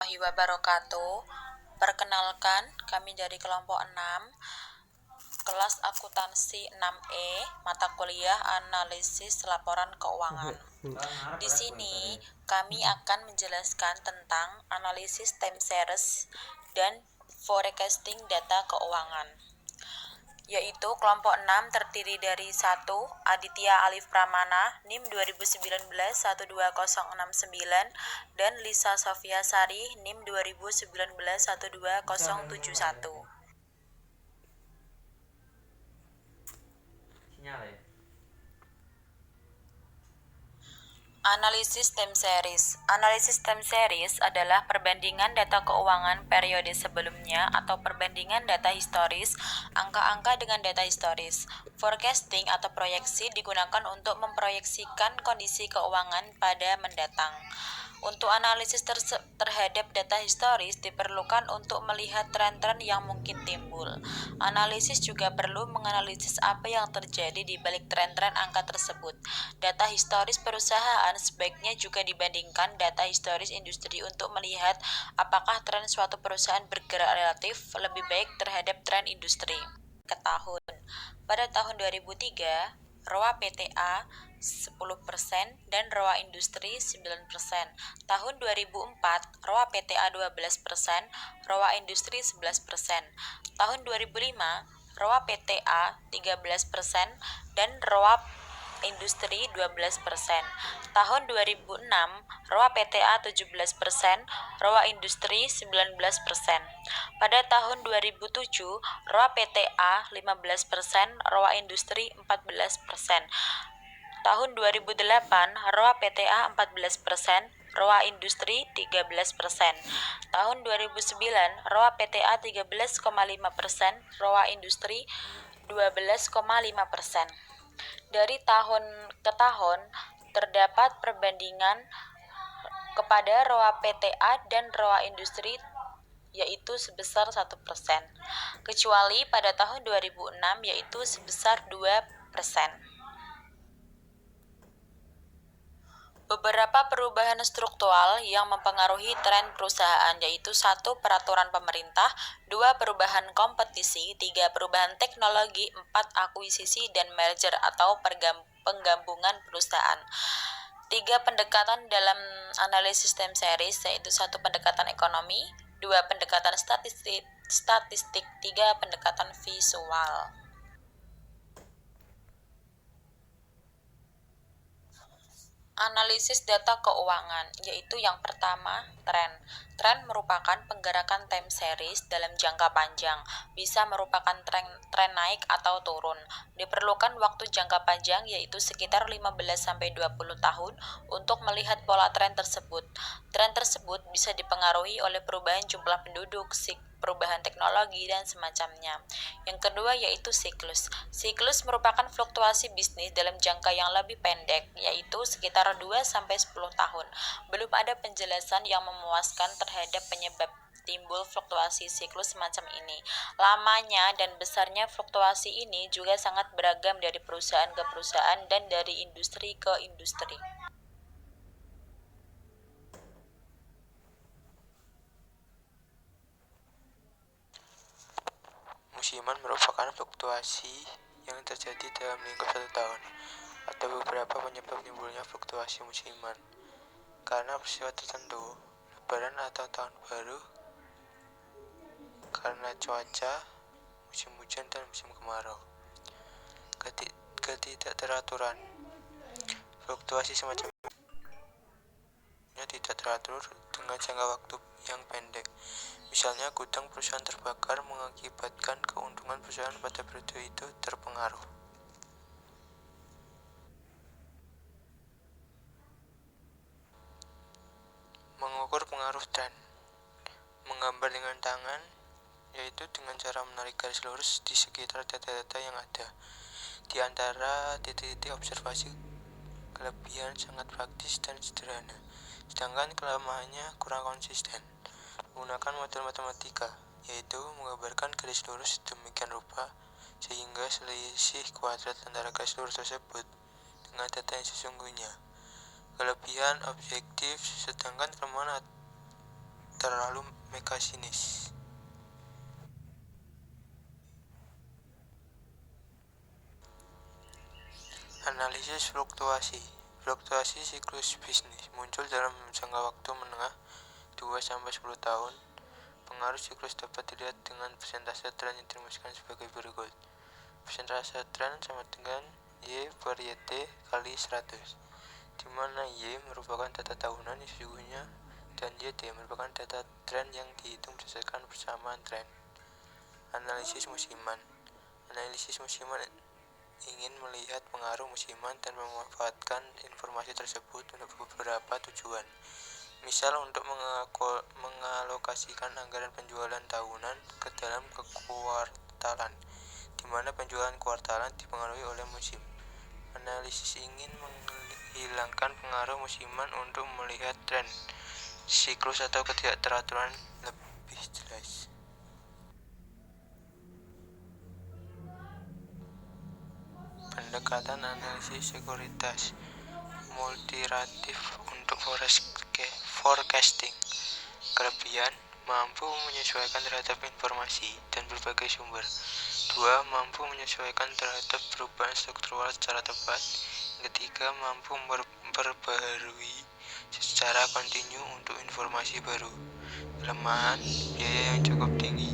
warahmatullahi wabarakatuh. Perkenalkan, kami dari kelompok 6, kelas akuntansi 6E, mata kuliah analisis laporan keuangan. Di sini kami akan menjelaskan tentang analisis time series dan forecasting data keuangan. Yaitu kelompok 6 terdiri dari 1. Aditya Alif Pramana, NIM 2019-12069, dan Lisa Sofia Sari, NIM 2019-12071. Analisis time series. Analisis time series adalah perbandingan data keuangan periode sebelumnya atau perbandingan data historis, angka-angka dengan data historis. Forecasting atau proyeksi digunakan untuk memproyeksikan kondisi keuangan pada mendatang. Untuk analisis terhadap data historis diperlukan untuk melihat tren-tren yang mungkin timbul. Analisis juga perlu menganalisis apa yang terjadi di balik tren-tren angka tersebut. Data historis perusahaan sebaiknya juga dibandingkan data historis industri untuk melihat apakah tren suatu perusahaan bergerak relatif lebih baik terhadap tren industri. Pada tahun 2003, ROA PTA 10% dan ROA industri 9%. Tahun 2004, ROA PTA 12%, ROA industri 11%. Tahun 2005, ROA PTA 13% dan ROA industri 12%. Tahun 2006, ROA PTA 17%, ROA industri 19%. Pada tahun 2007, ROA PTA 15%, ROA industri 14%. Tahun 2008, ROA PTA 14%, ROA industri 13%. Tahun 2009, ROA PTA 13,5%, ROA industri 12,5%. Dari tahun ke tahun, terdapat perbandingan kepada ROA PTA dan ROA industri yaitu sebesar 1%, kecuali pada tahun 2006 yaitu sebesar 2%. Beberapa perubahan struktural yang mempengaruhi tren perusahaan yaitu 1. Peraturan pemerintah, 2. Perubahan kompetisi, 3. Perubahan teknologi, 4. Akuisisi dan merger atau penggabungan perusahaan. 3. Pendekatan dalam analisis time series yaitu 1. Pendekatan ekonomi, 2. Pendekatan statistik, 3. Pendekatan visual. Analisis data keuangan, yaitu yang pertama, tren. Tren merupakan penggerakan time series dalam jangka panjang, bisa merupakan tren naik atau turun. Diperlukan waktu jangka panjang yaitu sekitar 15-20 tahun untuk melihat pola tren tersebut. Tren tersebut bisa dipengaruhi oleh perubahan jumlah penduduk, perubahan teknologi, dan semacamnya. Yang kedua yaitu siklus. Siklus merupakan fluktuasi bisnis dalam jangka yang lebih pendek, yaitu sekitar 2-10 tahun. Belum ada penjelasan yang memuaskan terhadap penyebab timbul fluktuasi siklus semacam ini. Lamanya dan besarnya fluktuasi ini juga sangat beragam dari perusahaan ke perusahaan dan dari industri ke industri. Musiman merupakan fluktuasi yang terjadi dalam lingkup 1 tahun. Ada beberapa penyebab timbulnya fluktuasi musiman, karena peristiwa tertentu, lebaran atau tahun baru, karena cuaca, musim hujan dan musim kemarau. Ketidakteraturan. Fluktuasi semacam ini tidak teratur dengan jangka waktu yang pendek. Misalnya gudang perusahaan terbakar mengakibatkan keuntungan perusahaan pada periode itu terpengaruh. Mengukur pengaruh tren. Menggambar dengan tangan, yaitu dengan cara menarik garis lurus di sekitar data-data yang ada. Di antara titik-titik observasi, kelebihan sangat praktis dan sederhana, sedangkan kelemahannya kurang konsisten. Menggunakan model matematika, yaitu menggambarkan garis lurus demikian rupa sehingga selisih kuadrat antara garis lurus tersebut dengan data yang sesungguhnya. Kelebihan objektif, sedangkan kelemahan terlalu mekasinis. Analisis fluktuasi. Fluktuasi siklus bisnis muncul dalam jangka waktu menengah 2-10 tahun. Pengaruh siklus dapat dilihat dengan persentase tren yang dirumuskan sebagai berikut. Persentase tren sama dengan Y per YT kali 100, di mana Y merupakan data tahunan yang sesungguhnya dan YT merupakan data tren yang dihitung berdasarkan persamaan tren. Analisis musiman. Analisis musiman ingin melihat pengaruh musiman dan memanfaatkan informasi tersebut untuk beberapa tujuan. Misal untuk mengalokasikan anggaran penjualan tahunan ke dalam kekuartalan, di mana penjualan kuartalan dipengaruhi oleh musim. Analisis ingin menghilangkan pengaruh musiman untuk melihat tren, siklus atau ketidakteraturan lebih jelas. Pendekatan analisis sekuritas multiratif untuk forecasting. Kelebihan, mampu menyesuaikan terhadap informasi dan berbagai sumber. 2. Mampu menyesuaikan terhadap perubahan struktural secara tepat. Ketiga, mampu memperbaharui secara kontinu untuk informasi baru. Kelemahan, biaya yang cukup tinggi.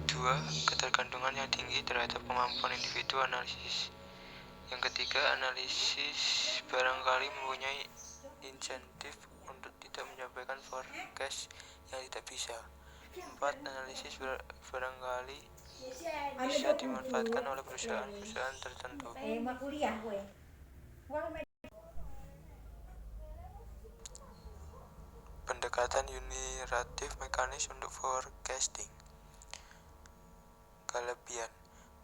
2. Ketergantungan yang tinggi terhadap kemampuan individu analisis. Yang ketiga, analisis barangkali mempunyai insentif untuk tidak menyampaikan forecast yang tidak bisa. 4. Analisis barangkali bisa dimanfaatkan oleh perusahaan-perusahaan tertentu. Pendekatan uniratif mekanis untuk forecasting. Kelebihan,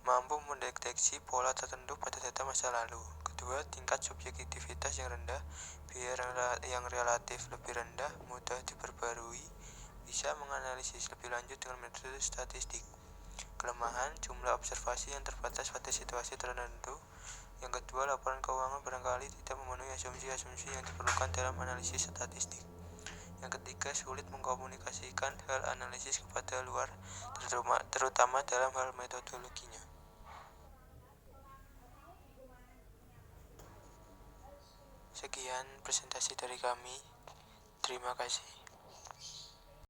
mampu mendeteksi pola tertentu pada data masa lalu. Kedua, tingkat subjektivitas yang rendah, biaya yang relatif lebih rendah, mudah diperbarui, bisa menganalisis lebih lanjut dengan metode statistik. Kelemahan, jumlah observasi yang terbatas pada situasi tertentu. Yang kedua, laporan keuangan barangkali tidak memenuhi asumsi-asumsi yang diperlukan dalam analisis statistik. Yang ketiga, sulit mengkomunikasikan hal analisis kepada luar, terutama dalam hal metodologinya. Sekian presentasi dari kami. Terima kasih.